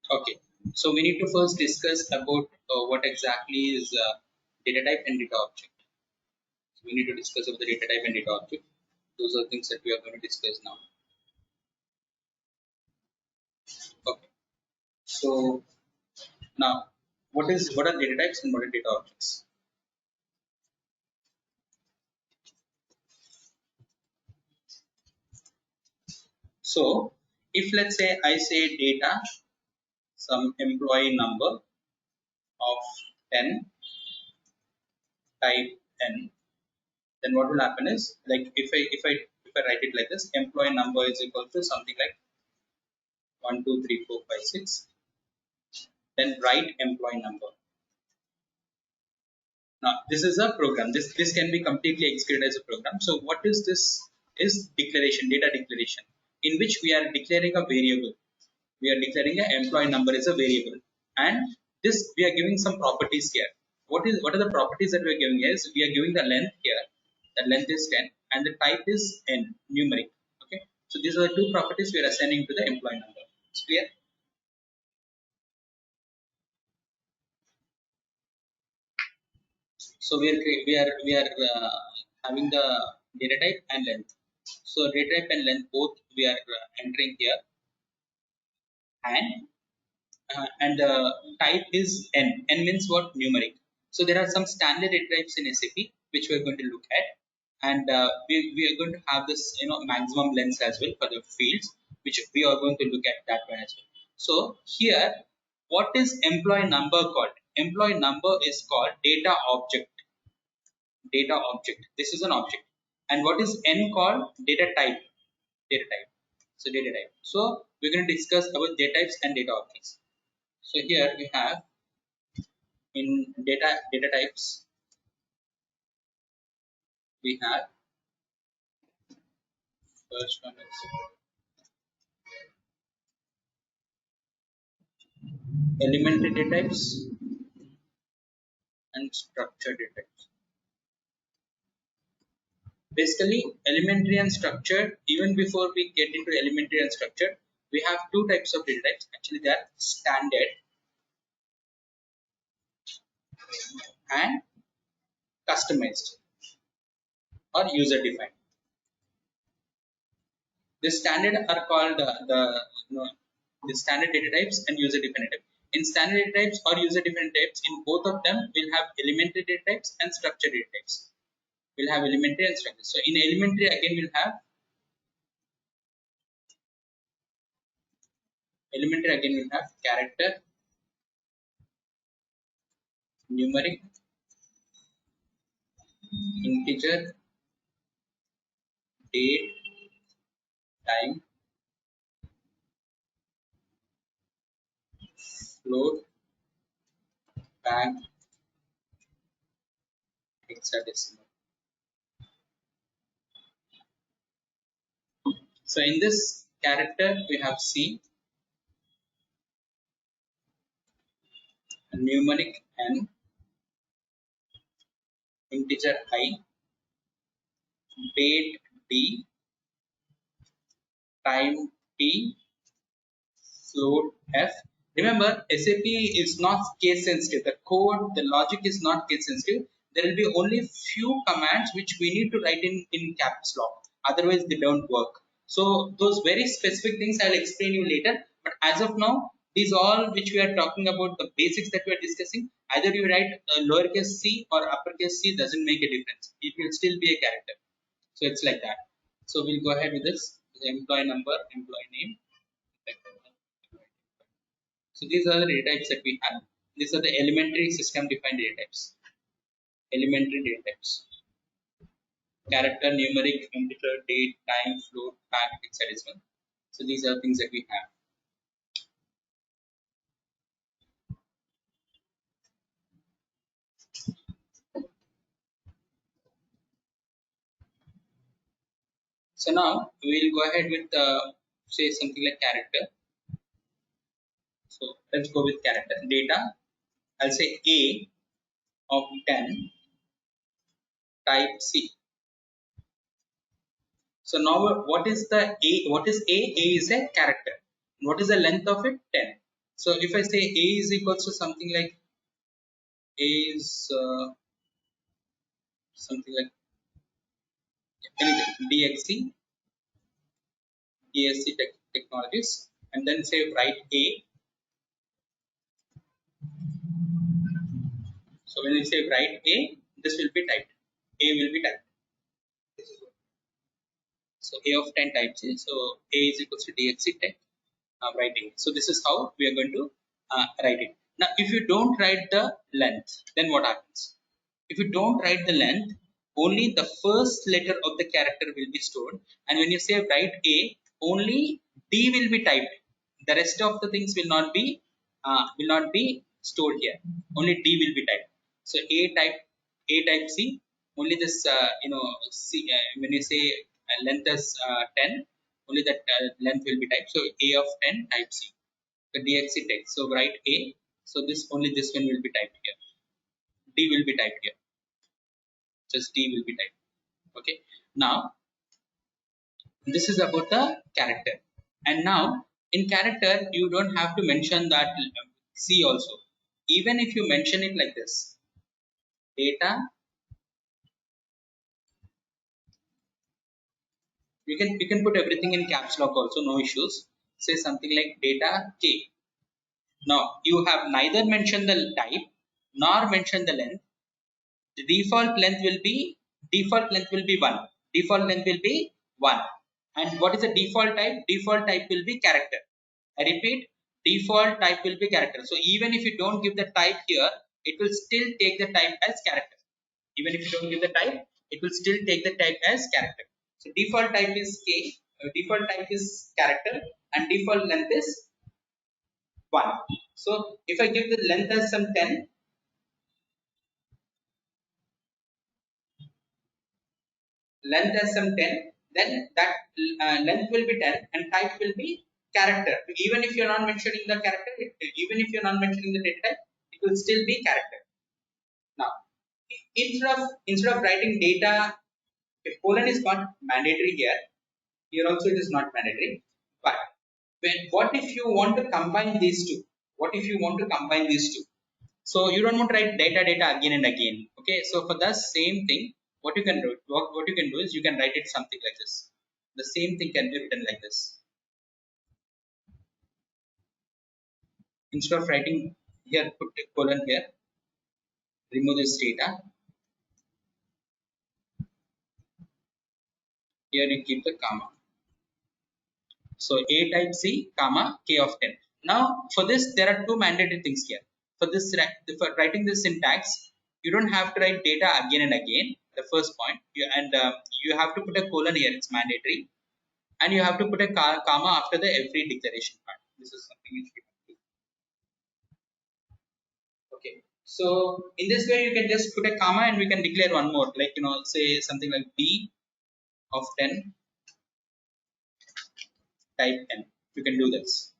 Okay, so we need to first discuss about what exactly is data type and data object. So we need to discuss about the data type and data object. Those are things that we are going to discuss now. Okay, so now what are data types and what are data objects? So if let's say I say data, some employee number of 10, type n, then what will happen is, like, if I write it like this, employee number is equal to something like 1 2 3 4 5 6, then write employee number. Now this is a program, this can be completely executed as a program. So what is this? Is declaration, data declaration, in which we are declaring a variable. We are declaring a employee number as a variable, and this we are giving some properties here. What are the properties that we are giving? Is we are giving the length here. The length is 10 and the type is n, numeric. Okay, so these are the two properties we are assigning to the employee number. It's clear? So we are having the data type and length. So data type and length both we are entering here, and the type is n. N means what? Numeric. So there are some standard data types in SAP which we are going to look at, and we are going to have this maximum length as well for the fields, which we are going to look at that one as well. So here, what is employee number called? Employee number is called data object. Data object. This is an object. And what is n called? Data type. Data type. So data type. So we're going to discuss about data types and data objects. So here we have, in data types, we have first one is elementary data types and structured data types. Basically, elementary and structured, even before we get into elementary and structured, we have two types of data types. Actually, they are standard and customized or user defined. The standard are called the standard data types and user defined types. In standard data types or user defined types, in both of them, we'll have elementary data types and structured data types. We'll have elementary and structured. So in elementary, again, we'll have character, numeric, integer, date, time, float, bag, hexadecimal. So in this character, we have C, numeric N, integer I, date D, time T, float F. Remember, SAP is not case sensitive. The code, the logic is not case sensitive. There will be only few commands which we need to write in caps lock. Otherwise, they don't work. So those very specific things I'll explain you later. But as of now, these all which we are talking about, the basics that we are discussing, either you write lowercase c or uppercase c, doesn't make a difference. It will still be a character. So it's like that. So we'll go ahead with this. Employee number, employee name. So these are the data types that we have. These are the elementary system defined data types. Elementary data types. Character, numeric, integer, date, time, float, pack, hexadecimal. So these are things that we have. So now we'll go ahead with say something like character. So let's go with character data. I'll say A of 10 type C. So now what is the A? What is A? A is a character. What is the length of it? 10. So if I say A is equals to something like A is something like anything DXC, technologies, and then say write A. So when you say write A, this will be typed. A will be typed. This is what. So A of 10 types A. So A is equals to DXC tech writing. So this is how we are going to write it. Now, if you don't write the length, then what happens? If you don't write the length, only the first letter of the character will be stored. And when you say write A, only D will be typed. The rest of the things will not be stored here. Only D will be typed. So A type C. Only this C, when you say length as 10, only that length will be typed. So A of 10 type C. The DXC text. So write A. So this only this one will be typed here. D will be typed here. Just D will be typed. Okay. Now this is about the character. And now in character you don't have to mention that C also. Even if you mention it like this, data, you can put everything in caps lock also, no issues. Say something like data K. Now you have neither mentioned the type nor mentioned the length. The default length will be 1. Default length will be 1. And what is the default type? Default type will be character. I repeat, default type will be character. So even if you don't give the type here, it will still take the type as character. Even if you don't give the type, it will still take the type as character. So default type is K, default type is character, and default length is 1. So if I give the length as some 10, length as some 10, then that length will be 10 and type will be character. Even if you're not mentioning the character, even if you're not mentioning the data type, it will still be character. Now, instead of writing data, colon is not mandatory here. Here also it is not mandatory. But what if you want to combine these two? What if you want to combine these two? So you don't want to write data again and again. Okay, so for the same thing, what you can do is you can write it something like this. The same thing can be written like this. Instead of writing here, put a colon here, remove this data. Here you keep the comma. So A type C, comma K of 10. Now for this there are two mandatory things here. For writing this syntax, you don't have to write data again and again. The first point, you have to put a colon here. It's mandatory, and you have to put a comma after the every declaration part. This is something which we have to do. Okay. So in this way, you can just put a comma and we can declare one more, like say something like B of 10 type n. You can do this.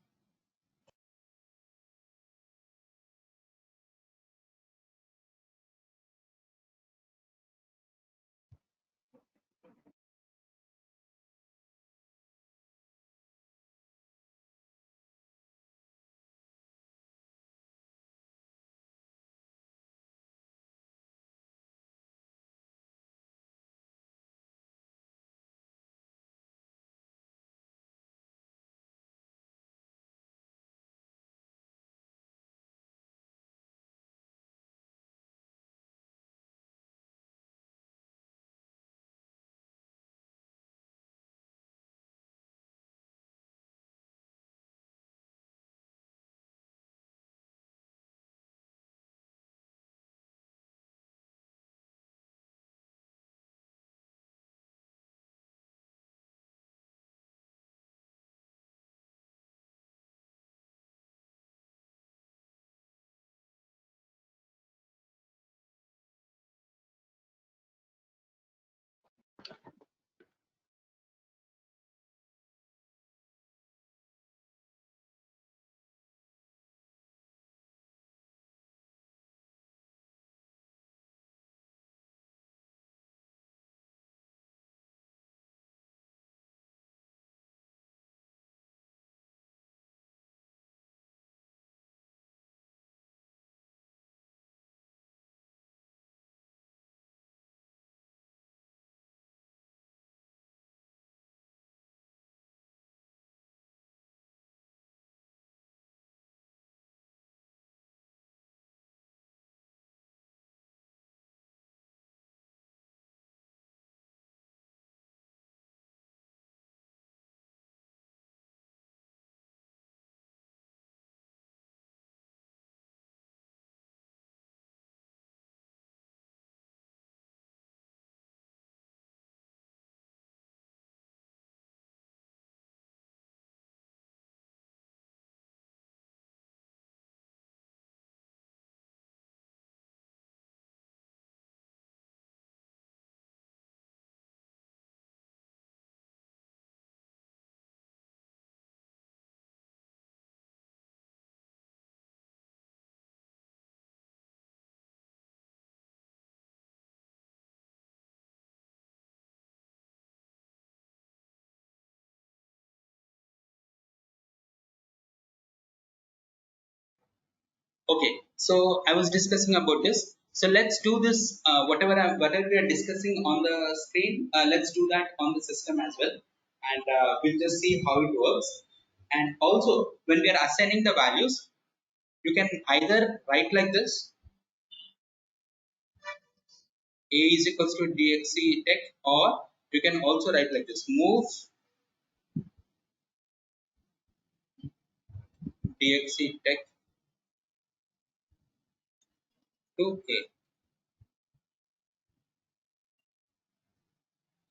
Okay, so I was discussing about this. So let's do this. Whatever we are discussing on the screen, let's do that on the system as well, and we'll just see how it works. And also, when we are assigning the values, you can either write like this: A is equals to DXC tech, or you can also write like this: move DXC tech to A.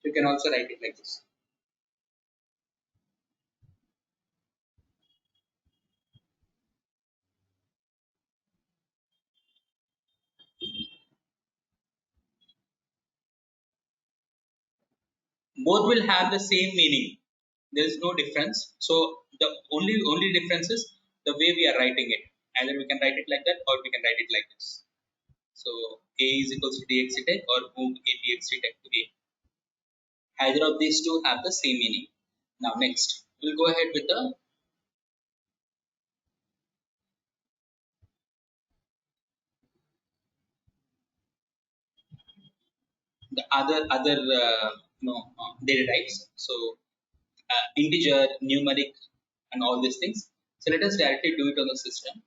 You can also write it like this. Both will have the same meaning. There is no difference. So the only difference is the way we are writing it. Either we can write it like that, or we can write it like this. So A is equals to dx tech, or move A dx tech to A. Either of these two have the same meaning. Now next we'll go ahead with the other data types. So integer, numeric, and all these things. So let us directly do it on the system.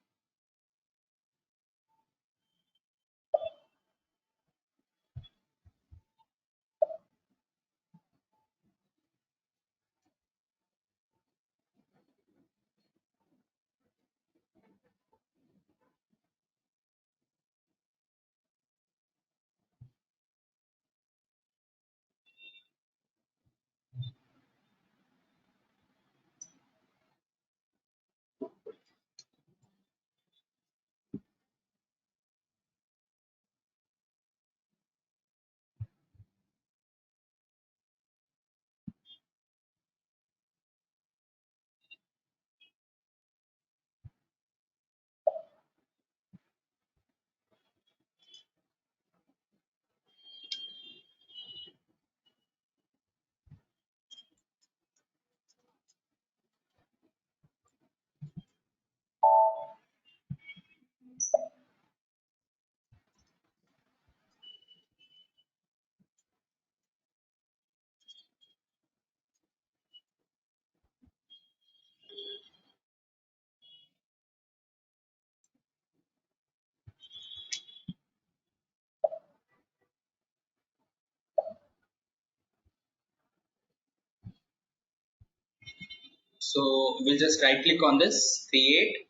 So we'll just right click on this, create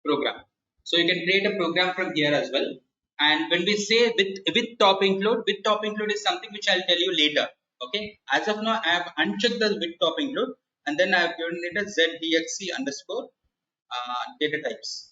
program. So you can create a program from here as well. And when we say with top include is something which I'll tell you later. Okay. As of now, I have unchecked the with top include, and then I have given it a zdxc underscore data types.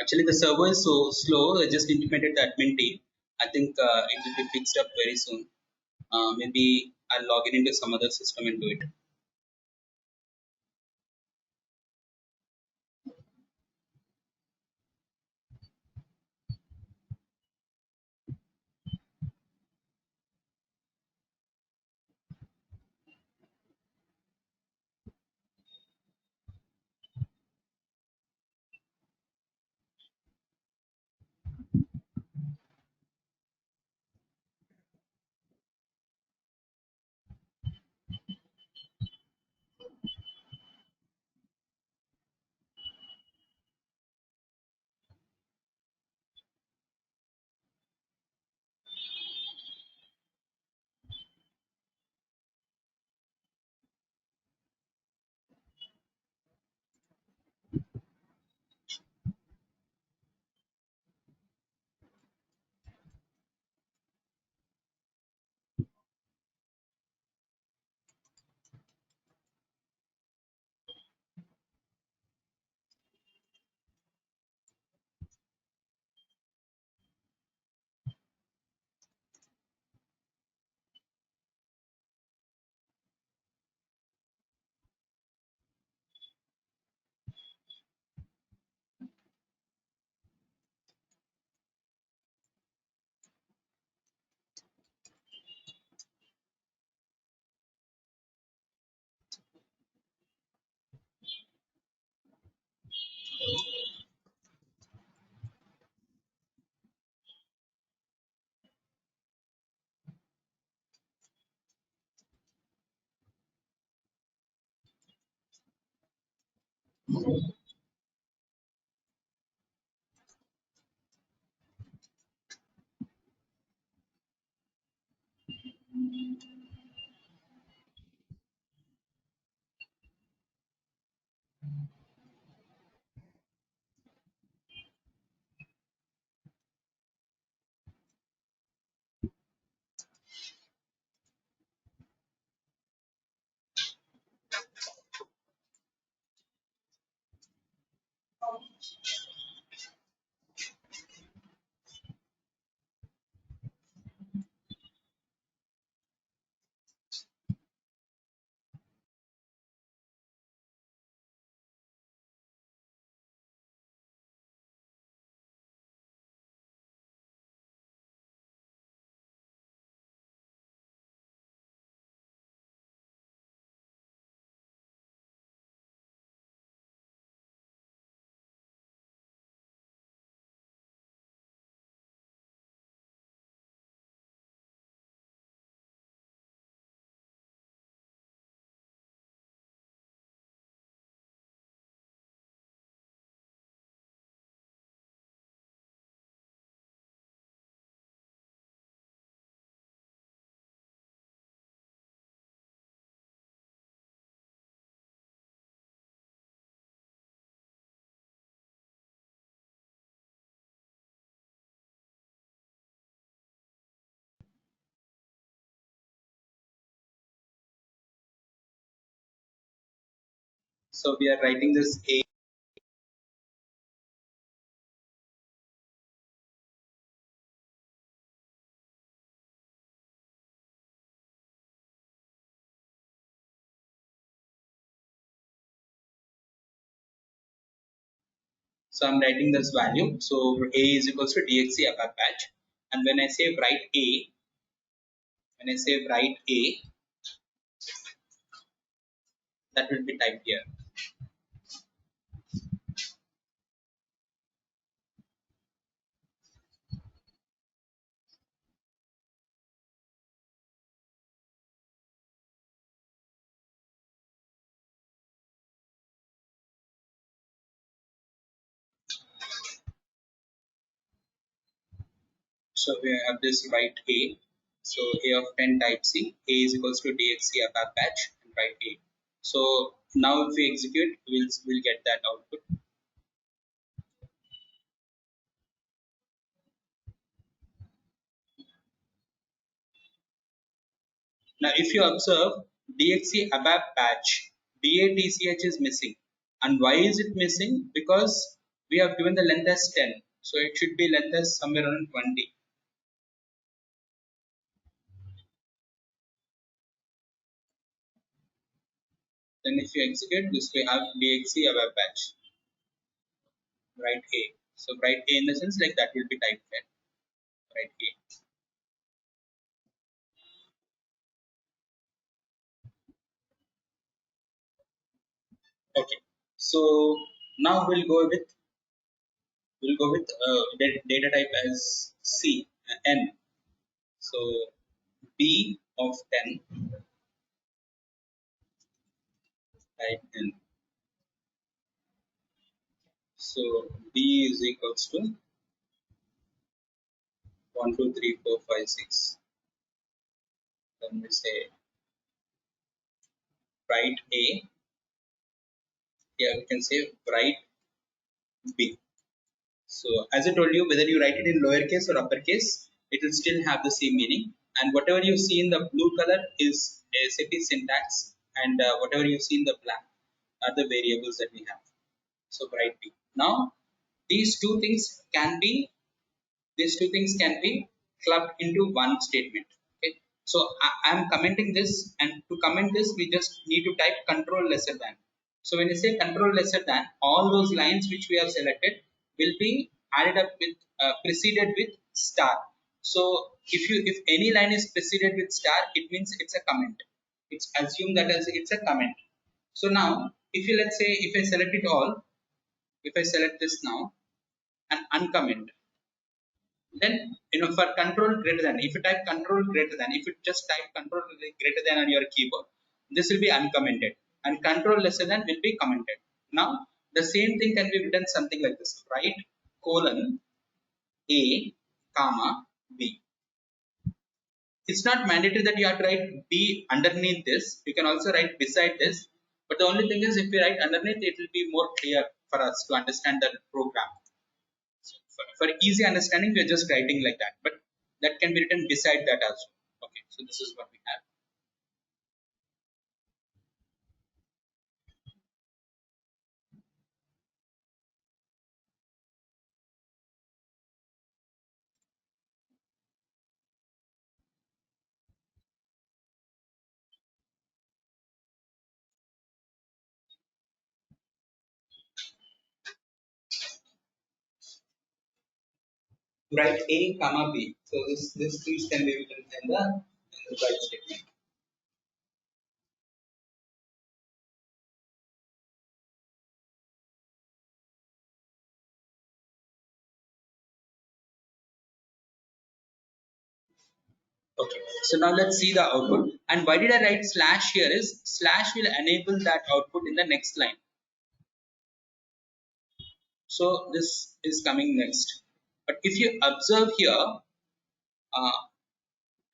Actually, the server is so slow. I just implemented the admin team. I think it will be fixed up very soon. Maybe I'll log in into some other system and do it. So we are writing this A. So I'm writing this value. So A is equals to DXC ABAP batch. And when I say write A, when I say write A, that will be typed here. So we have this write A. So A of 10 type C. A is equals to DXC ABAP batch and write A. So now if we execute, we'll get that output. Now, if you observe, DXC ABAP batch BATCH is missing. And why is it missing? Because we have given the length as 10. So it should be length as somewhere around 20. Then if you execute this, we have DXC ABAP batch, write A. So write A in the sense like that will be typed there, write A. Okay. So now we'll go with data type as C, N. So B of 10 type N. So B is equals to 1, 2, 3, 4, 5, 6. Then we say write A. Here we can say write B. So as I told you, whether you write it in lowercase or uppercase, it will still have the same meaning. And whatever you see in the blue color is SAP syntax, and whatever you see in the black are the variables that we have. So write B. Now these two things can be these two things can be clubbed into one statement. Okay. So I am commenting this, and to comment this, we just need to type control lesser than. So when you say control lesser than, all those lines which we have selected will be added up with preceded with star. So if any line is preceded with star, it means it's a comment. It's assumed that as it's a comment. So now if you, let's say, if I select it all, if I select this now and uncomment, then for control greater than, if you type control greater than, if you just type control greater than on your keyboard, this will be uncommented, and control lesser than will be commented. Now the same thing can be written something like this: write colon A comma B. It's not mandatory that you have to write B underneath this. You can also write beside this, but the only thing is, if you write underneath, it will be more clear for us to understand the program. For easy understanding, we are just writing like that, but that can be written beside that also. Okay, so this is what we have. Write A comma B. So this things can be written in the right statement. Okay, so now let's see the output. And why did I write slash here is slash will enable that output in the next line. So this is coming next. But if you observe here, uh,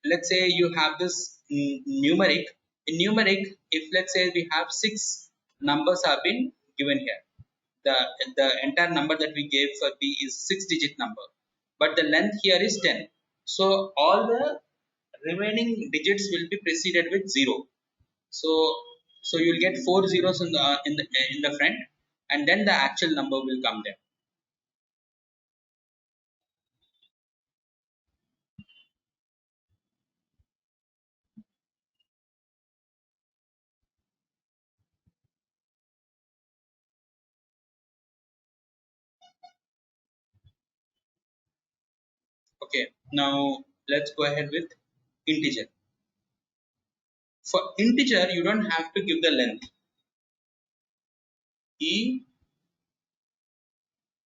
let's say you have this numeric. In numeric, if let's say we have 6 numbers have been given here, the entire number that we gave for B is 6-digit number, but the length here is 10. So all the remaining digits will be preceded with 0. So you'll get 4 zeros in the front, and then the actual number will come there. Okay, now let's go ahead with integer. For integer, you don't have to give the length. E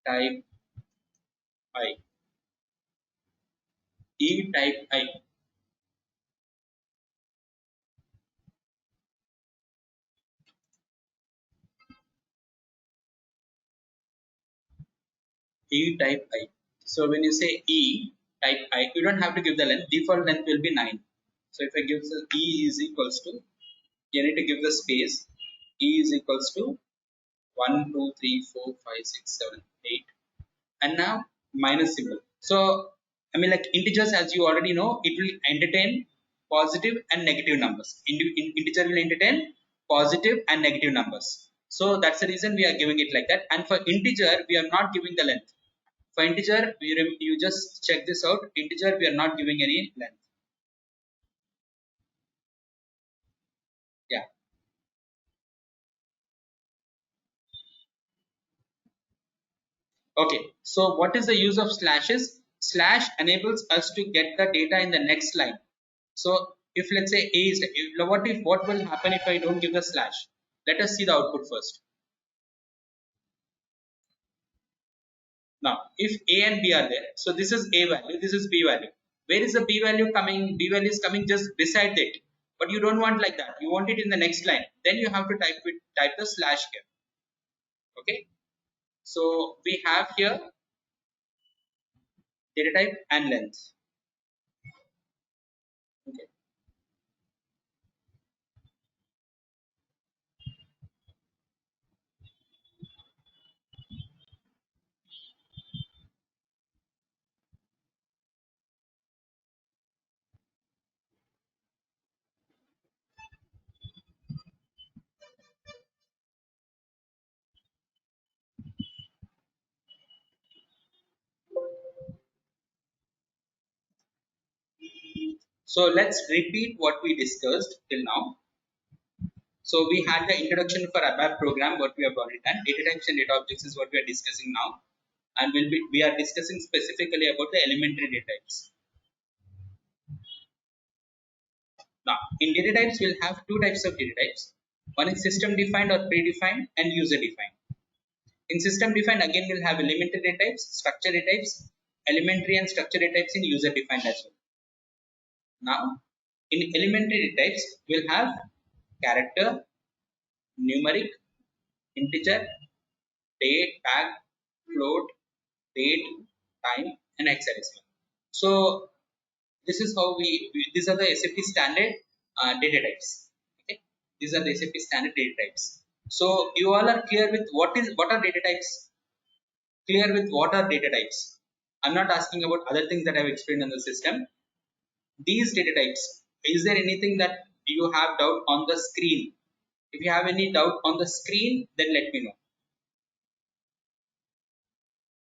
type I. E type I. E type I. So when you say E type I, you don't have to give the length. Default length will be 9. So if I give the E is equals to, you need to give the space. E is equals to 1, 2, 3, 4, 5, 6, 7, 8, and now minus symbol. So I mean, like integers, as you already know, it will entertain positive and negative numbers. Integer will entertain positive and negative numbers. So that's the reason we are giving it like that. And for integer we are not giving the length. For integer you just check this out. Integer we are not giving any length. Yeah. Okay, so what is the use of slashes? Slash enables us to get the data in the next line. So if let's say A is, what will happen if I don't give the slash? Let us see the output first. Now, if A and B are there, so this is A value, this is B value. Where is the B value coming? B value is coming just beside it. But you don't want like that. You want it in the next line. Then you have to type the slash here. Okay. So we have here data type and length. Okay. So let's repeat what we discussed till now. So we had the introduction for ABAP program, what we have already done. Data types and data objects is what we are discussing now, and we are discussing specifically about the elementary data types. Now, in data types, we'll have two types of data types. One is system defined or predefined, and user defined. In system defined, again we'll have elementary data types, structure data types, elementary and structure data types in user defined as well. Now, in elementary data types, we'll have character, numeric, integer, date, tag, float, date, time, and hexadecimal. So this is how these are the SAP standard data types. Okay, these are the SAP standard data types. So you all are clear with what are data types? Clear with what are data types? I'm not asking about other things that I've explained in the system. These data types. Is there anything that you have doubt on the screen? If you have any doubt on the screen, then let me know.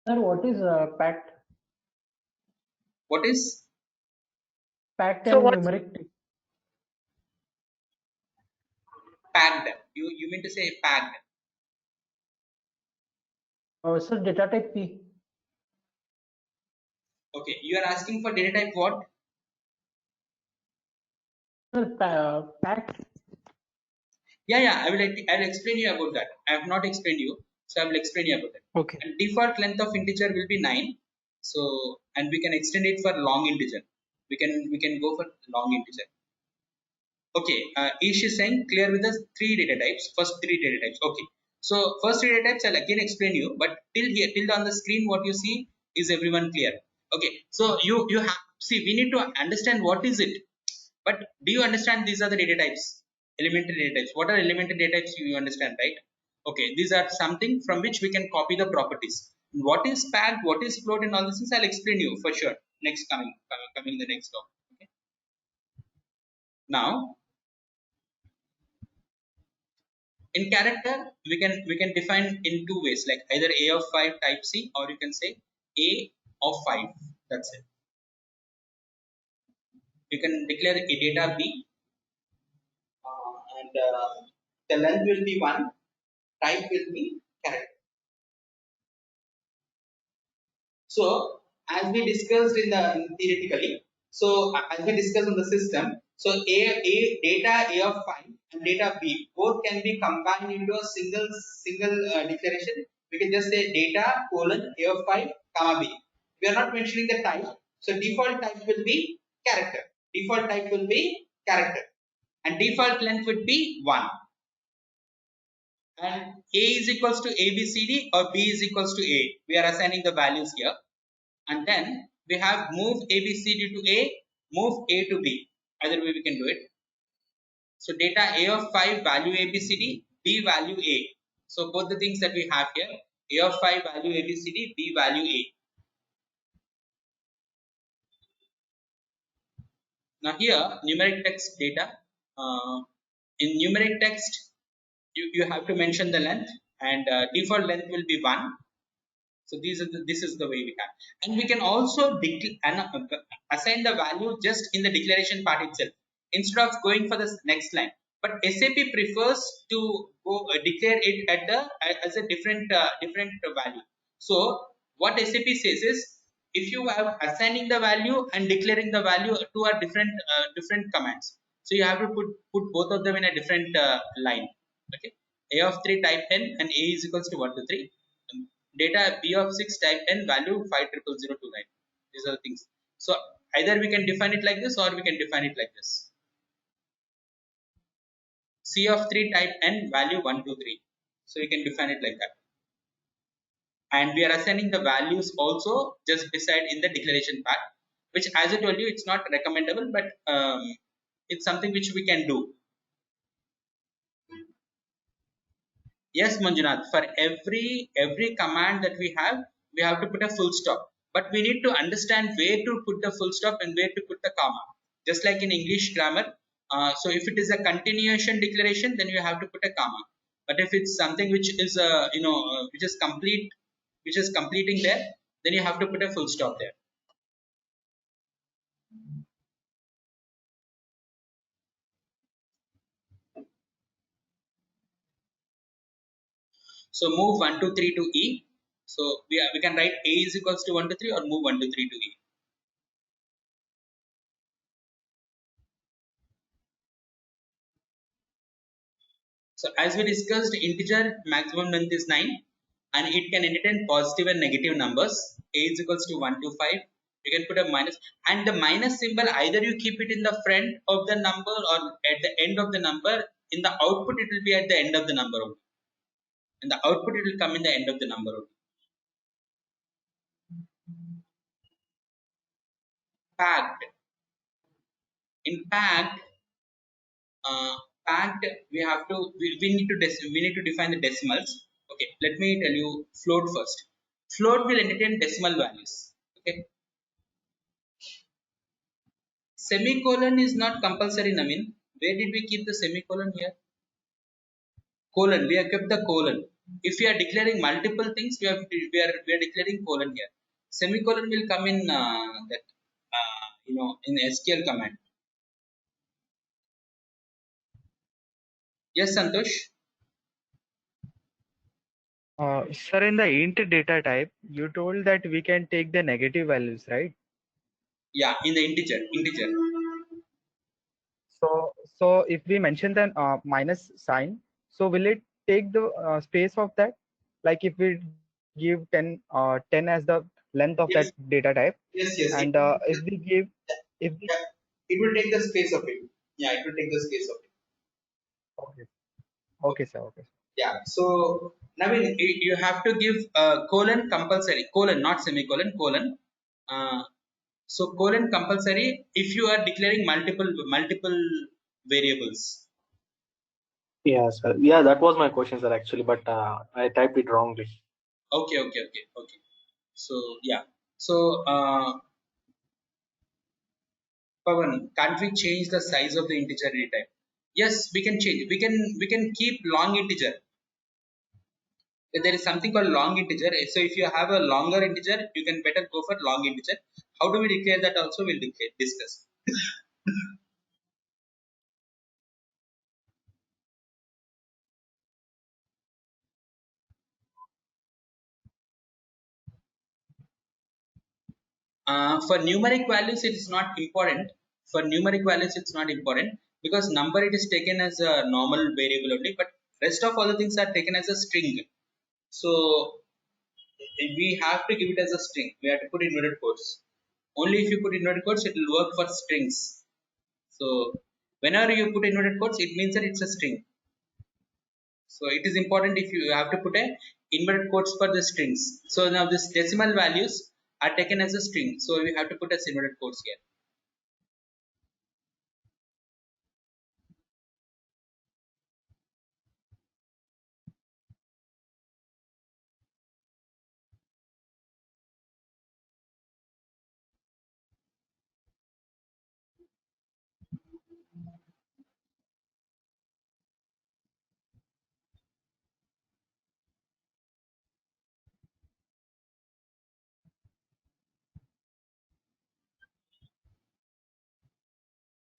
Sir, what is packed? What is Packed So and what's numeric tree. packed? You mean to say packed? Sir, data type P. Okay, you are asking for data type what? Sir, packed. Yeah. I'll explain you about that. I have not explained you, so I will explain you about that. Okay. And default length of integer will be 9. So and we can extend it for long integer. We can go for long integer. Okay, Ish is saying clear with the three data types. First three data types. Okay. So first three data types I'll again explain you, but till here, till on the screen, what you see is everyone clear. Okay. So you have see we need to understand what is it. But do you understand these are the data types? Elementary data types. What are elementary data types? You understand, right? Okay. These are something from which we can copy the properties. What is packed? What is float? And all these things I'll explain you for sure. Next coming the next talk. Okay. Now in character we can define in two ways, like either a of 5 type C, or you can say a of 5. That's it. You can declare a data B, and the length will be 1, type will be character. So as we discussed theoretically, so as we discussed on the system, so a data a of 5 and data B both can be combined into a single declaration. We can just say data colon a of 5 comma B. We are not mentioning the type, so default type will be character. Default type will be character, and default length would be 1. And a is equals to ABCD or B is equals to A. We are assigning the values here. And then we have move ABCD to A, move A to B. Either way we can do it. So data A of 5 value ABCD, B value A. So both the things that we have here, A of 5 value ABCD, B value A. Now here numeric text data. In numeric text, you have to mention the length, and default length will be 1. So this is the way we have, and we can also assign the value just in the declaration part itself instead of going for the next line. But SAP prefers to go declare it at the as a different value. So what SAP says is, if you have assigning the value and declaring the value to a different commands, so you have to put both of them in a different line. Okay, a of 3 type n and a is equals to 1 to 3. Data b of 6 type n, value 50029. These are the things. So either we can define it like this, or we can define it like this: c of 3 type n, value 123. So you can define it like that, and we are assigning the values also just beside in the declaration part, which, as I told you, it's not recommendable, but it's something which we can do. Yes, Manjunath, for every command that we have to put a full stop. But we need to understand where to put the full stop and where to put the comma. Just like in English grammar, so if it is a continuation declaration, then you have to put a comma. But if it's something which is which is which is completing there, then you have to put a full stop there. So move 1 to 3 to E. So we can write A is equals to 1 to 3, or move 1 to 3 to E. So as we discussed, integer maximum length is 9, and it can entertain positive and negative numbers. A is equals to 1 to 5. You can put a minus, and the minus symbol, either you keep it in the front of the number or at the end of the number. In the output, it will be at the end of the number only. In the output, it will come in the end of the number only. Packed. In packed, uh, packed, we need to we need to define the decimals. Okay, let me tell you float first. Float will entertain decimal values. Okay, semicolon is not compulsory, Naveen. Where did we keep the semicolon here? Colon, we have kept the colon. If we are declaring multiple things, we are declaring colon here. Semicolon will come in that in SQL command. Yes, Santosh. Sir, in the int data type, you told that we can take the negative values, right? Yeah, in the integer. So if we mention the minus sign, so will it take the space of that? Like if we give 10 as the length of that Yes, data type, yes. and if we give, if we, Yeah, it will take the space of it. Yeah, it will take the space of it. okay, okay, Okay. sir, okay. Yeah. So Naveen, you have to give colon compulsory. Colon, not semicolon. Colon. Uh, so colon compulsory if you are declaring multiple variables. Yeah, sir. Yeah, that was my question, sir, actually, but I typed it wrongly. Okay. So yeah. So Pavan, can't we change the size of the integer data type? Yes, we can change. We can keep long integer. There is something called long integer. So if you have a longer integer, you can better go for long integer. How do we declare that also? We'll discuss. For numeric values, it is not important. For numeric values, it's not important because number it is taken as a normal variable only, but rest of all the things are taken as a string. So we have to give it as a string. We have to put inverted quotes. Only if you put inverted quotes, it will work for strings. So whenever you put inverted quotes, it means that it's a string. So it is important if you have to put a inverted quotes for the strings. So now this decimal values are taken as a string. So we have to put as inverted quotes here.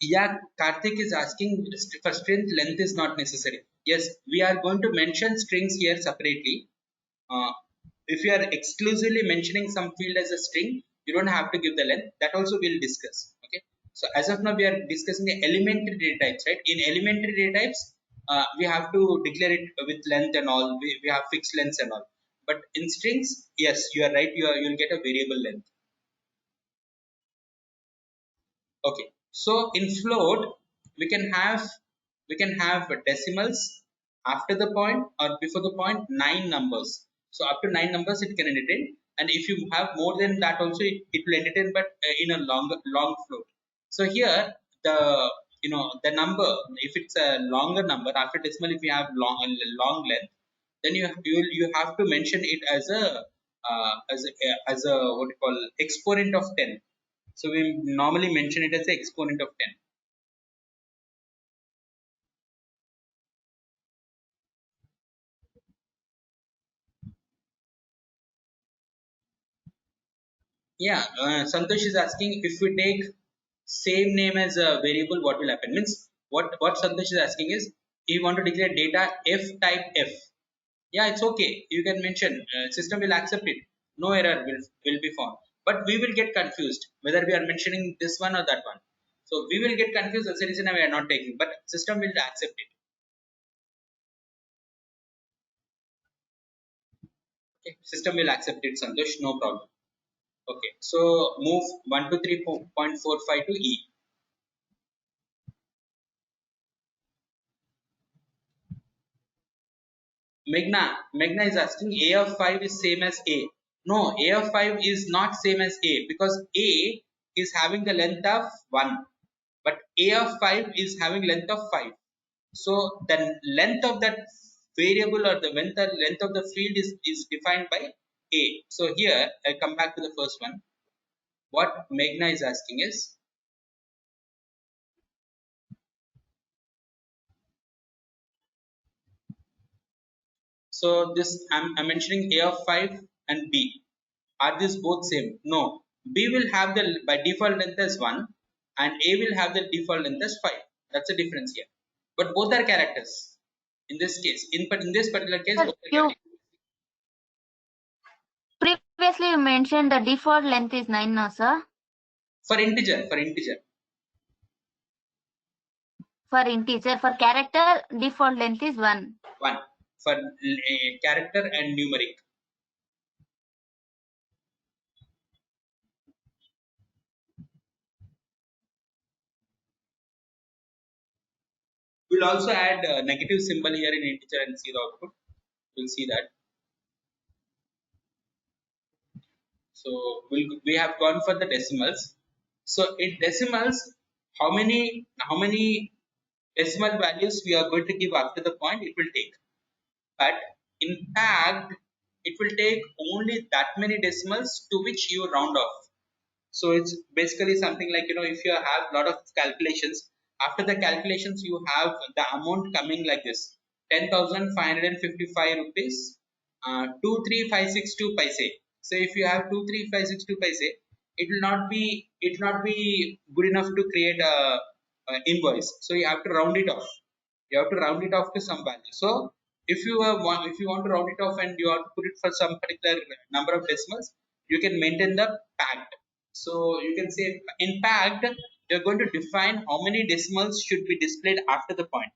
Yeah, Karthik is asking for strength length is not necessary. Yes, we are going to mention strings here separately. Uh, if you are exclusively mentioning some field as a string, you don't have to give the length. That also we'll discuss. Okay. So as of now, we are discussing the elementary data types, right? In elementary data types, we have to declare it with length and all. We have fixed lengths and all. But in strings, yes, you are right. You'll get a variable length. Okay, so in float we can have decimals after the point or before the point, nine numbers. So up to nine numbers it can entertain, and if you have more than that also it will entertain, but in a long float. So here the the number, if it's a longer number after decimal, if you have long length, then you have to mention it as a what you call exponent of 10. So we normally mention it as the exponent of 10. Yeah, Santosh is asking if we take same name as a variable, what will happen? Means what Santosh is asking is you want to declare data F type F. Yeah, it's okay. You can mention system will accept it. No error will be found. But we will get confused whether we are mentioning this one or that one. So we will get confused. That's the reason we are not taking. But system will accept it. Okay, system will accept it, Santosh. No problem. Okay, so move 123.45 to E. Meghna is asking A of 5 is same as A. No, A of 5 is not same as A because A is having the length of 1, but A of 5 is having length of 5. So the length of that variable or the length of the field is defined by A. So here I come back to the first one. What Meghna is asking is, so this I'm mentioning A of 5 and B. Are these both same? No. B will have the by default length as 1 and A will have the default length as 5. That's the difference here. But both are characters. In this case, in this particular case, Sir, both are you characters. previously you mentioned the default length is 9 now, sir. For integer. For integer, for character, default length is 1. 1. For character and numeric. We'll also add a negative symbol here in integer and see the output. We'll see that. So we have gone for the decimals. So in decimals, how many decimal values we are going to give after the point it will take? But in fact, it will take only that many decimals to which you round off. So it's basically something like, if you have a lot of calculations, after the calculations you have the amount coming like this: 10,555 rupees, 23562 paise. So if you have 23562 paise, it will not be good enough to create a invoice. So you have to round it off. You have to round it off to some value. So if you want to round it off and you want to put it for some particular number of decimals, you can maintain the packed. So you can say in packed, you're going to define how many decimals should be displayed after the point.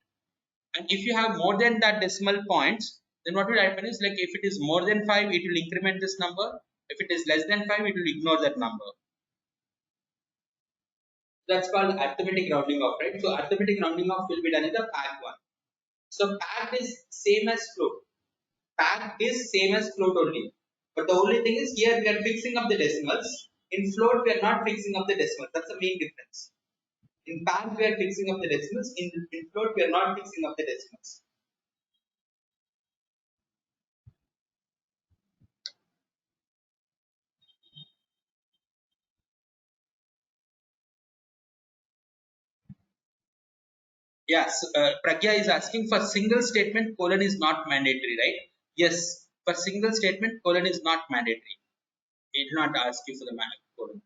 And if you have more than that decimal points, then what will happen is, like, if it is more than 5, it will increment this number. If it is less than 5, it will ignore that number. That's called arithmetic rounding off, right? So arithmetic rounding off will be done in the packed one. So packed is same as float. Packed is same as float only. But the only thing is, here we are fixing up the decimals. In float, we are not fixing up the decimals. That's the main difference. In packed, we are fixing up the decimals. In float, we are not fixing up the decimals. Yes, Pragya is asking for single statement colon is not mandatory, right? Yes, for single statement colon is not mandatory. It will not ask you for the colon.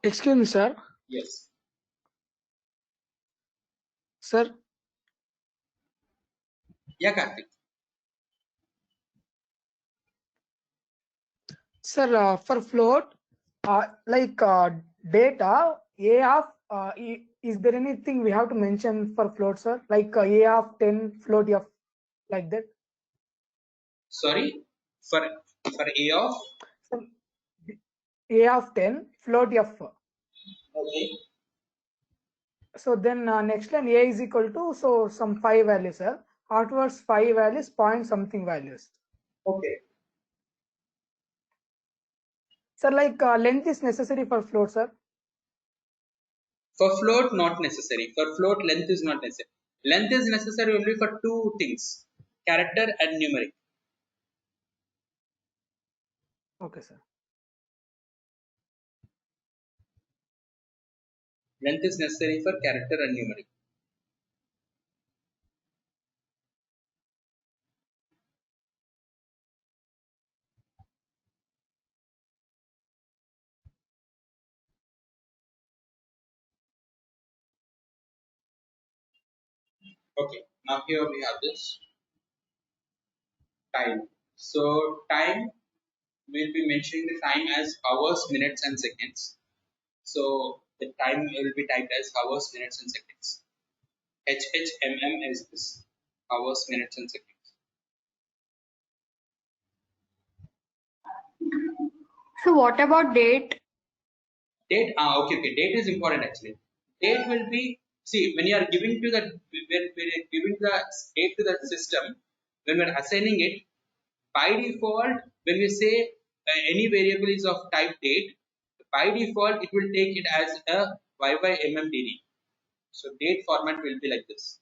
Excuse me, sir. Yes. Sir, Yeah, Karthik. sir, for float, like data, A of, is there anything we have to mention for float, sir? Like A of 10, float of, like that? Sorry, for A of. So, A of 10, float of. Okay. So then next line A is equal to, so some 5 values, sir. Afterwards 5 values, point something values. Okay. Sir, like length is necessary for float, sir. For float, not necessary. For float, length is not necessary. Length is necessary only for two things: character and numeric. Okay, sir. Length is necessary for character and numeric. Okay. Now here we have this time. So time, we'll be mentioning the time as hours, minutes, and seconds. So the time will be typed as hours, minutes, and seconds. HHMM is this: hours, minutes, and seconds. So what about date? Date, okay, okay. Date is important actually. Date will be, see, when you are giving to the, when we are giving the date to the system, when we are assigning it, by default, when we say any variable is of type date, by default it will take it as a YYMMDD. So date format will be like this.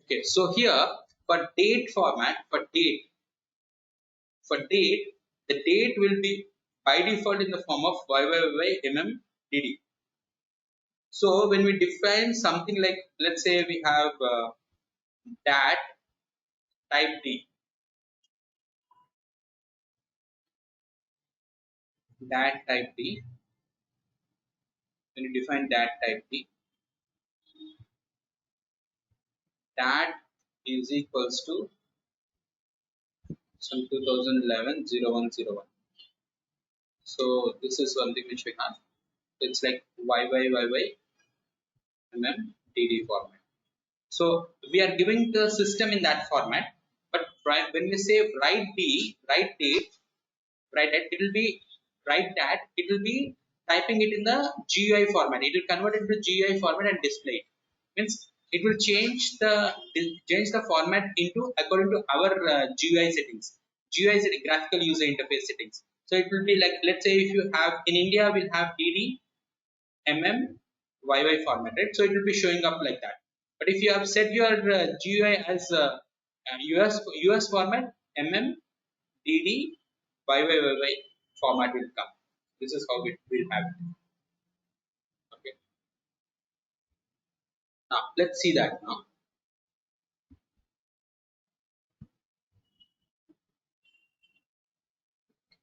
Okay, so here for date format, for date, the date will be by default in the form of YYY So when we define something like, let's say we have dat type D, dat type D, when you define dat type D, dat is equals to some 2011-0101. So this is something which we have. It's like YYYY format. So we are giving the system in that format, but when we say write D, write date, write that, it will be write that, it will be typing it in the GUI format. It will convert it into GUI format and display it. Means it will change the format into according to our GUI settings. GUI is graphical user interface settings. So it will be like, let's say if you have in India, we'll have DD YY format, right? So it will be showing up like that. But if you have set your GUI as US format, YYYY format will come. This is how it will happen. Okay. Now let's see that now.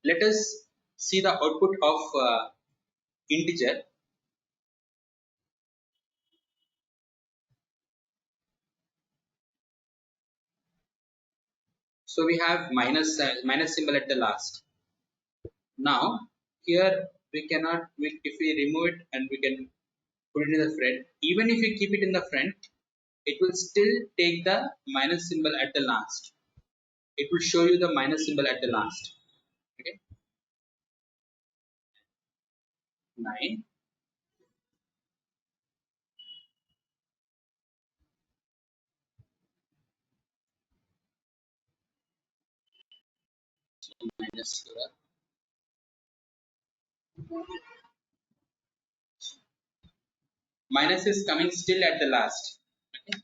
Let us see the output of integer. So we have minus symbol at the last. Now here we cannot, if we remove it and we can put it in the front, even if we keep it in the front, it will still take the minus symbol at the last. It will show you the minus symbol at the last. Okay. 9. Minus minus is coming still at the last. Okay.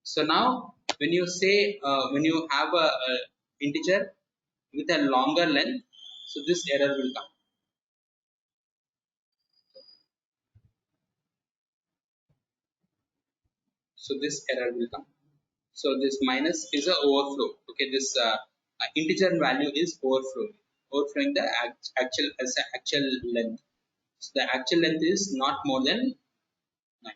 So now when you say when you have a integer with a longer length, so this error will come. So this error will come. So this minus is a overflow. Okay, this integer value is overflowing the actual length. So the actual length is not more than 9.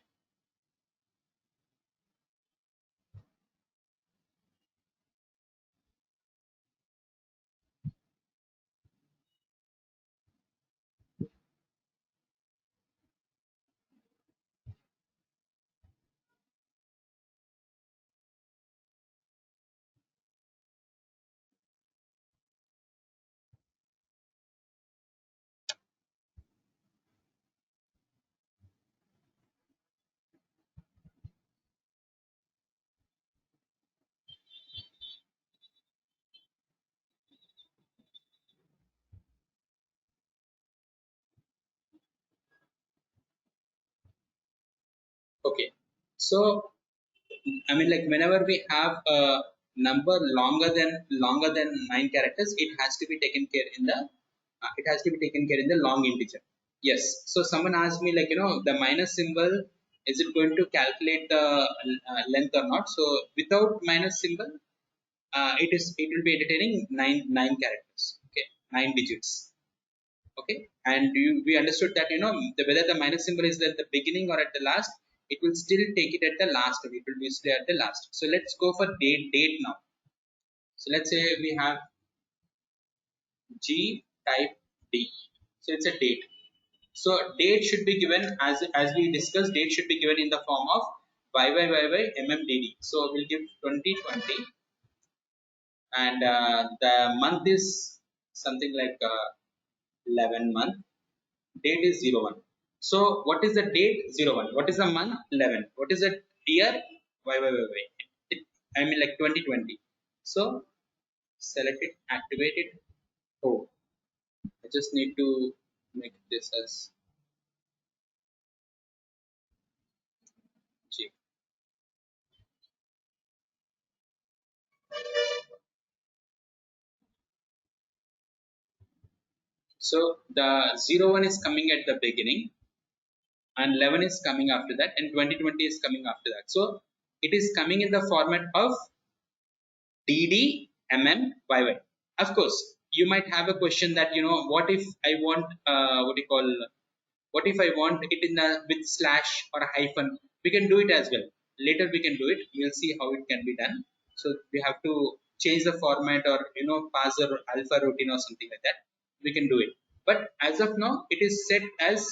Okay, so I mean, like whenever we have a number longer than 9 characters, it has to be taken care in the long integer. Yes. So someone asked me, like, the minus symbol, is it going to calculate the length or not? So without minus symbol, it will be entertaining nine characters. Okay, 9 digits. Okay, and we understood that, whether the minus symbol is at the beginning or at the last, it will still take it at the last, or it will be still at the last. So let's go for date now. So let's say we have G type D. So it's a date. So date should be given, as we discussed, date should be given in the form of YYYY. So we'll give 2020 and the month is something like 11 month. Date is 01. So what is the date? 01. What is the month? 11. What is the year? Why. I mean like 2020. So select it, activate it. Oh, I just need to make this as G. So the 01 is coming at the beginning, and 11 is coming after that, and 2020 is coming after that. So it is coming in the format of DD, MM, YY. Of course, you might have a question that, what if I want, what if I want it in a with slash or a hyphen? We can do it as well. Later we can do it. We'll see how it can be done. So we have to change the format, or parser or alpha routine or something like that. We can do it. But as of now, it is set as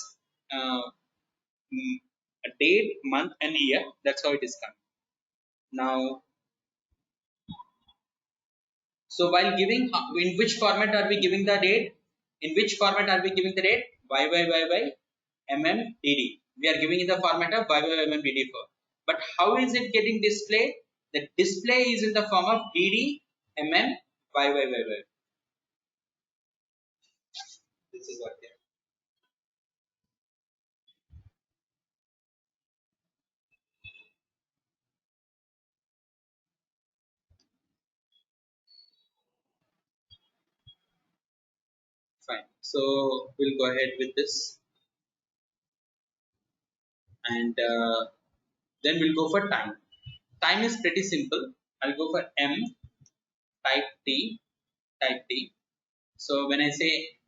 uh, a date, month, and year. That's how it is coming. Now, so while giving, in which format are we giving the date? In which format are we giving the date? YYYY MMDD. We are giving in the format of YYY MMDD4. But how is it getting displayed? The display is in the form of DD MM YYYY. This is what they are. Fine. So we'll go ahead with this, and then we'll go for time. Time is pretty simple. I'll go for M, type T, type T. So when I say,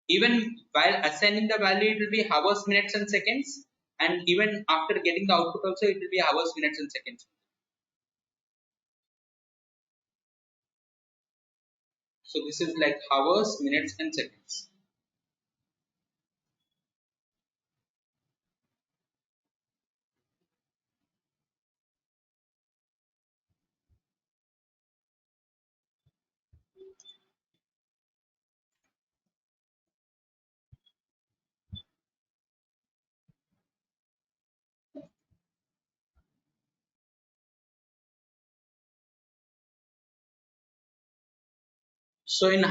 even while assigning the value, it will be hours, minutes, and seconds, and even after getting the output also, it will be hours, minutes, and seconds. So this is like hours, minutes, and seconds. So in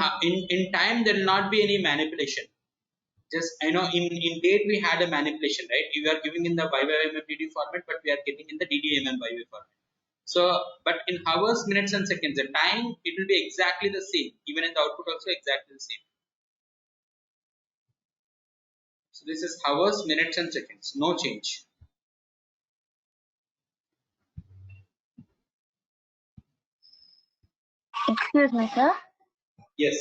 time there will not be any manipulation. Just in date we had a manipulation, right? You are giving in the YYMMDD format, but we are getting in the DDMMYY format. So, but in hours, minutes, and seconds, the time it will be exactly the same. Even in the output also exactly the same. So this is hours, minutes, and seconds. No change. Excuse me, sir. Yes.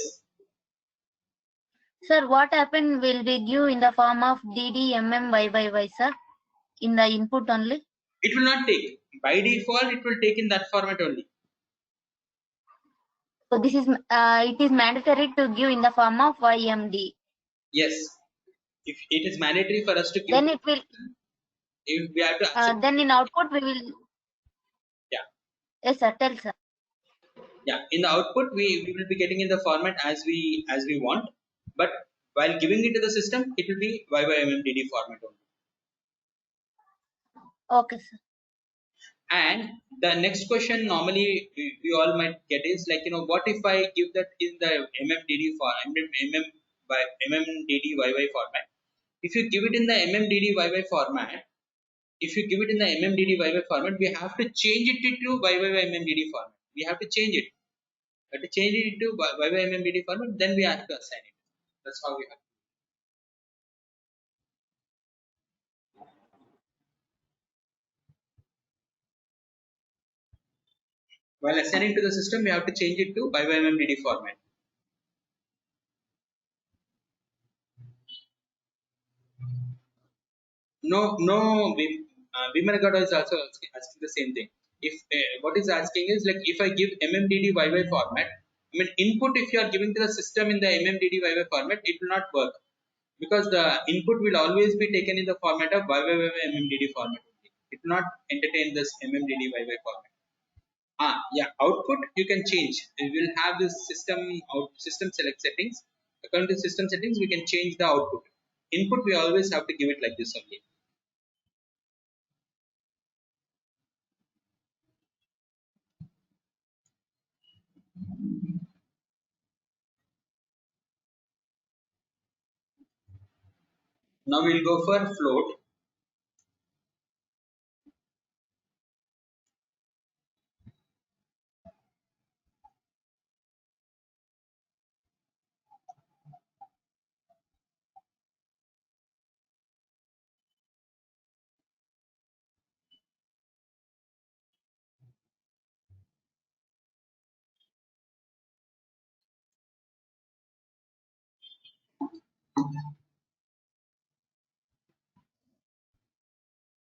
Sir, what happened will be give in the form of DDMMYYY, sir, in the input only. It will not take. By default, it will take in that format only. So this is it is mandatory to give in the form of YMD. Yes. If it is mandatory for us to give, Then it will. if we have to accept. Then in output we will. Yeah. Yes, sir. Tell, sir. Yeah. In the output, we will be getting in the format as we want. But while giving it to the system, it will be YYMMDD format only. Okay, sir. And the next question normally we all might get is like, what if I give that in the MMDD by MMDD format? If you give it in the MMDD format, if you give it in the MMDD format, we have to change it to YYMMDD format. We have to change it. We have to change it to YYMMDD format, then we have to assign it. That's how we have. While assigning to the system, we have to change it to YYMMDD format. No, Vimaragada is also asking the same thing. If what is asking is like, if I give MMDD YY format, I mean input, if you are giving to the system in the MMDD YY format, it will not work, because the input will always be taken in the format of YYY MMDD format. It will not entertain this MMDD YY format. Yeah, output you can change. We will have this system select settings. According to system settings, we can change the output. Input we always have to give it like this only. Now we'll go for float.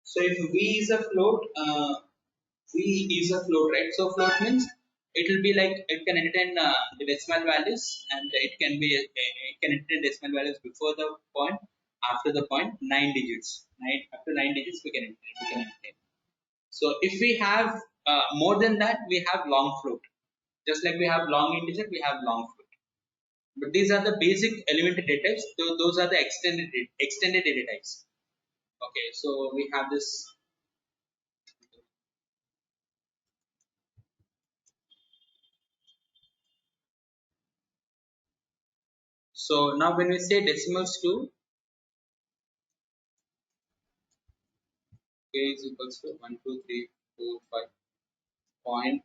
So if V is a float, V is a float, right? So float means it will be like it can entertain the decimal values, and it can entertain decimal values before the point, after the point, 9 digits. Up to 9 digits we can entertain. So if we have more than that, we have long float. Just like we have long integer, we have long float. But these are the basic elementary data types. Those are the extended data types. Okay, so we have this. So now when we say decimals to k is equals to 1, 2, 3, 4, 5, point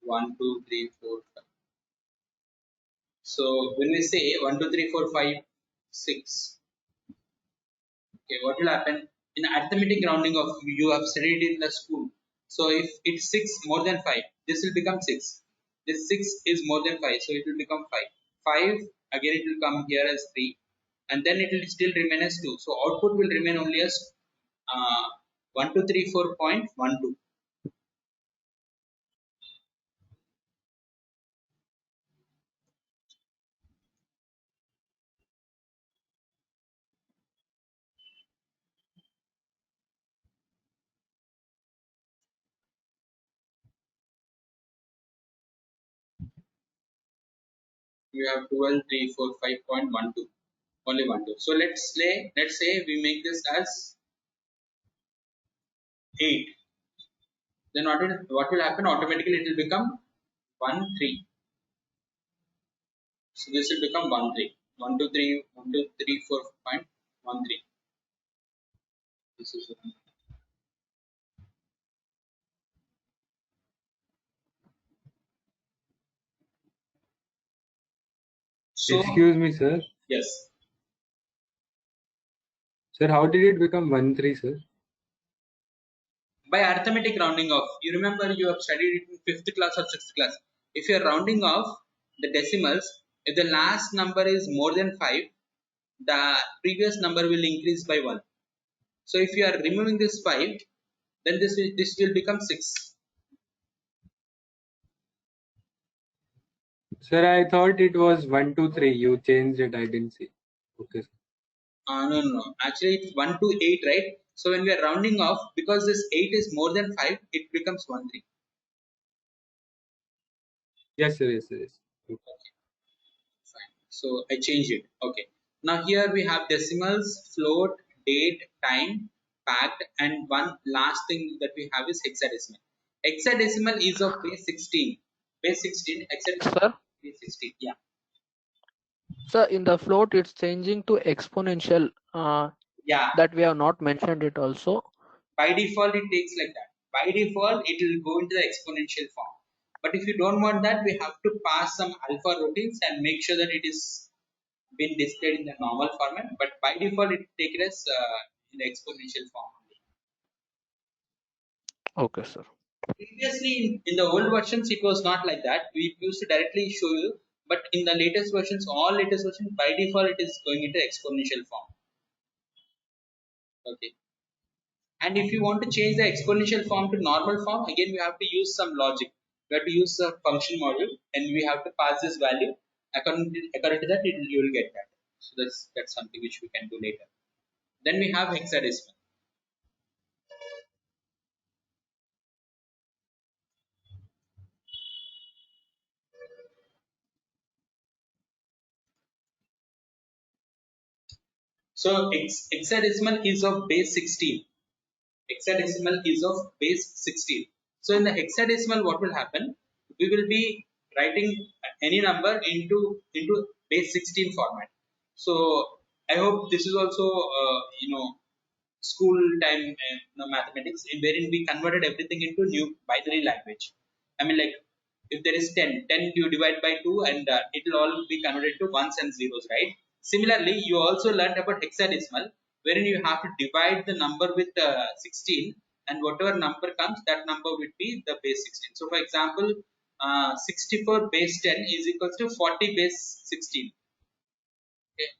1, 2, 3, 4, 5. So when we say 1, 2, 3, 4, 5, 6, okay, what will happen in arithmetic rounding of you have studied in the school? So if it's 6 more than 5, this will become 6. This 6 is more than 5, so it will become 5. 5 again it will come here as 3, and then it will still remain as 2. So output will remain only as 1234.12. You have 12345.12, only 12. So let's say we make this as 8. Then what will happen? Automatically it will become 1 3. So this will become 1 3. 1 2 3 1 2 3 4.13. This is so Excuse me, sir. yes. Sir, how did it become 1-3, sir? By arithmetic rounding off. You remember you have studied it in 5th class or 6th class. If you are rounding off the decimals, if the last number is more than 5, the previous number will increase by 1. So if you are removing this 5, then this will become 6. Sir, I thought it was 1-2-3. You changed it. I didn't see. Okay, sir. No. Actually, it's 1 to 8, right? So when we are rounding off, because this 8 is more than 5, it becomes 1 3. Yes, sir. Yes, sir. Yes. Okay. Fine. So I change it. Okay. Now here we have decimals, float, date, time, packed, and one last thing that we have is hexadecimal. Hexadecimal is of base 16. Base 16, hexadecimal Sir, base 16. Yeah. sir, in the float, it's changing to exponential. Yeah. That we have not mentioned it also. By default it takes like that. By default it will go into the exponential form, but if you don't want that, we have to pass some alpha routines and make sure that it is been displayed in the normal format, but by default it takes it as in the exponential form only. Okay, sir. Previously in the old versions it was not like that. We used to directly show you, but in the latest versions, all latest versions, by default it is going into exponential form. Okay. And if you want to change the exponential form to normal form, again we have to use some logic. We have to use a function module, and we have to pass this value. According to that, you will get that. So that's something which we can do later. Then we have hexadecimal. So hexadecimal is of base 16. Hexadecimal is of base 16. So in the hexadecimal, what will happen? We will be writing any number into base 16 format. So I hope this is also school time mathematics, wherein we converted everything into new binary language. I mean, like, if there is 10 you divide by 2, and it will all be converted to ones and zeros, right? Similarly, you also learned about hexadecimal, wherein you have to divide the number with 16, and whatever number comes, that number will be the base 16. So for example, 64 base 10 is equals to 40 base 16. Okay,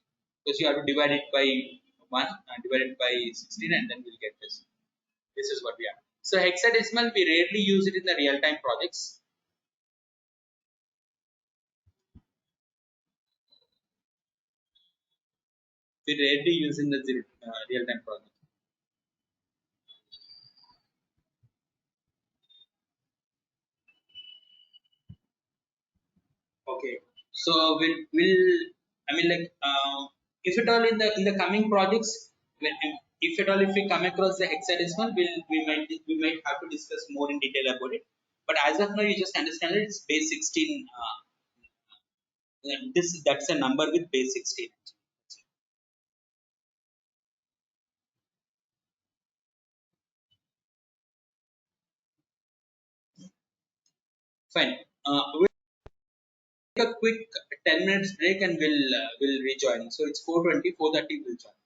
because you have to divide it by 1, divide it by 16, and then we'll get this. This is what we have. So hexadecimal, we rarely use it in the real-time projects. We rarely use in the real-time project. Okay, so we'll I mean, like, if at all in the coming projects, when, if at all if we come across the hexadecimal, we might have to discuss more in detail about it. But as of now, you just understand that it's base 16. That's a number with base 16. Fine. We'll take a quick 10 minutes break, and we'll rejoin. So it's 4:20, 4:30 we'll join.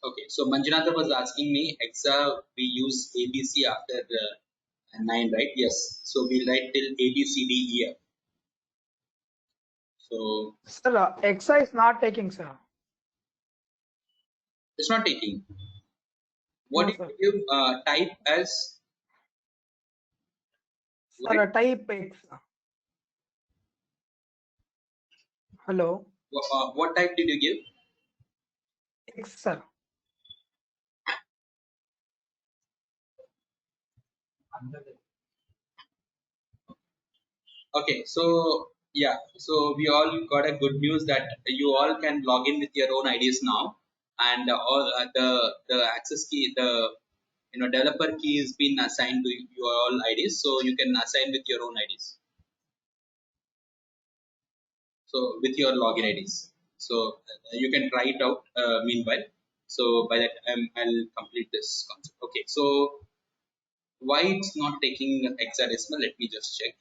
Okay, so Manjunatha was asking me, Hexa, we use ABC after 9, right? Yes. So we write till A, B, C, D, E, F. So Sir, Exa is not taking, sir. it's not taking. What No, did sir. you give type as? Sir, type X. Hello. What type did you give? X, sir. Okay, so yeah, so we all got a good news that you all can log in with your own IDs now, and all the access key, the developer key has been assigned to your all IDs, so you can assign with your own IDs. So with your login IDs, so you can try it out meanwhile. So by that time, I'll complete this concept. Okay, so why it's not taking hexadecimal? Let me just check.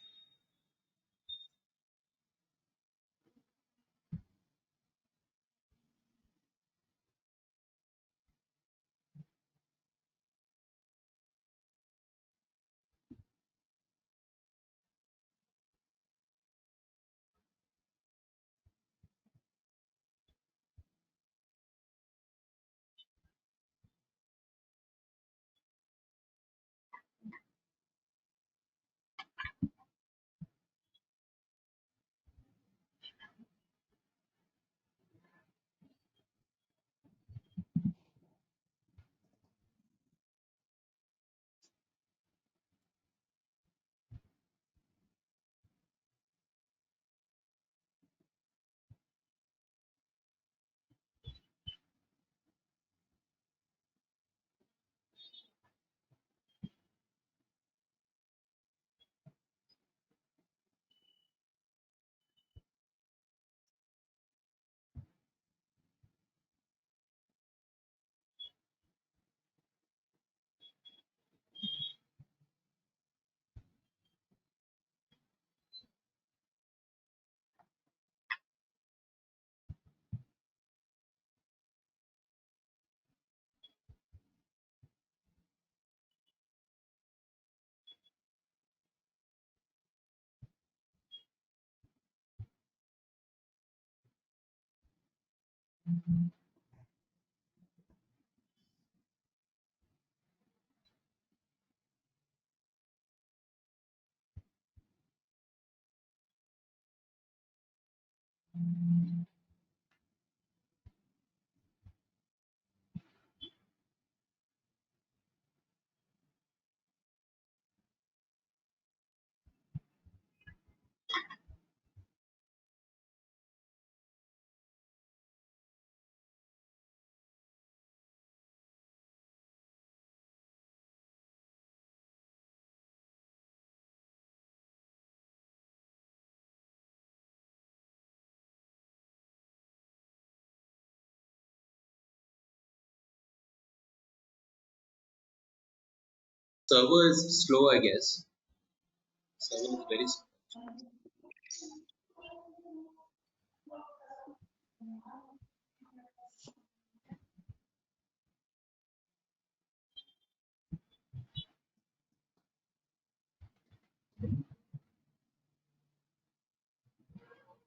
Server is slow, I guess. Server is very slow.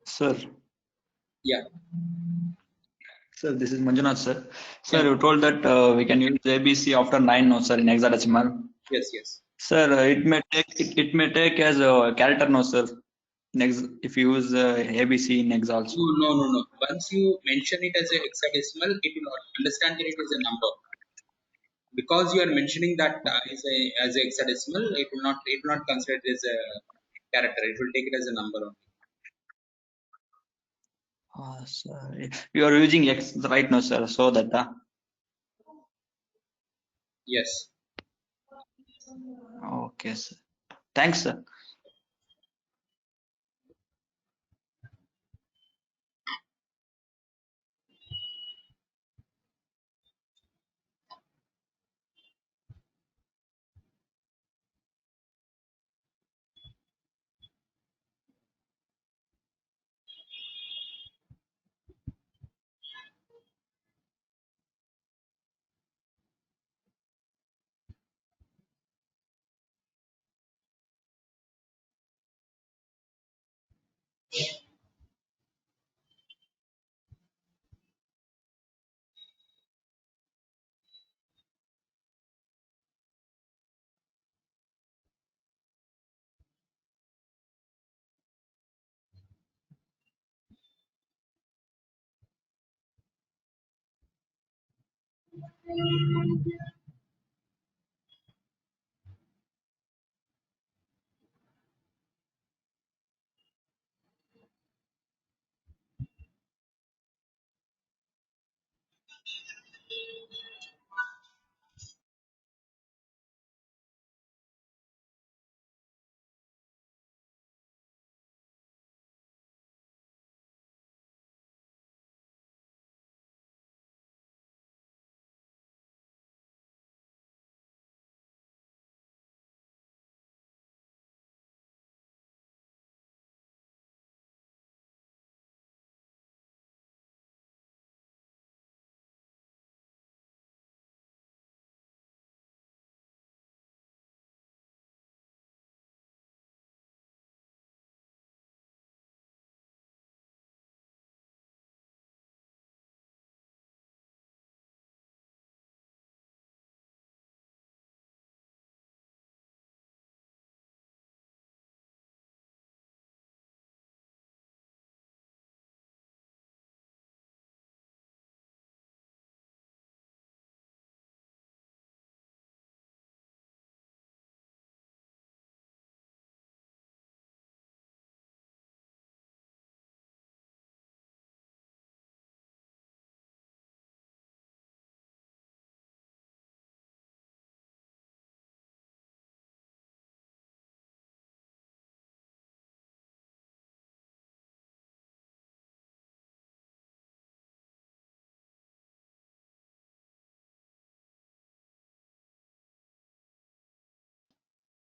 Sir, Yeah. sir, this is Manjunath, sir. Sir, Yeah. you told that we can use ABC after 9, no, sir, in hexadecimal. Yes. Yes. Sir, it may take as a character, no, sir. Next, if you use ABC in hex also. No. Once you mention it as a hexadecimal, it will not understand that it is a number. Because you are mentioning that as a hexadecimal, it will not consider it as a character. It will take it as a number only. Sir, you are using X right now, sir. So that Yes. okay, sir. Thanks, sir.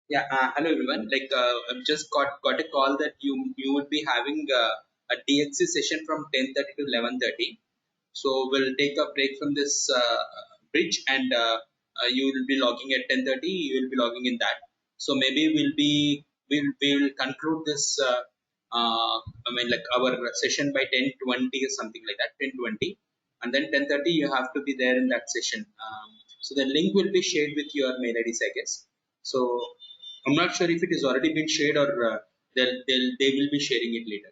Yeah. Hello everyone. I've just got a call that you would be having a DXC session from 10:30 to 11:30. So we'll take a break from this bridge, and you will be logging at 10:30. You will be logging in that. So maybe we'll conclude this. I mean, like our session by 10:20 or something like that. 10:20, and then 10:30 you have to be there in that session. So the link will be shared with your mail IDs, I guess. So I'm not sure if it has already been shared, or they will be sharing it later.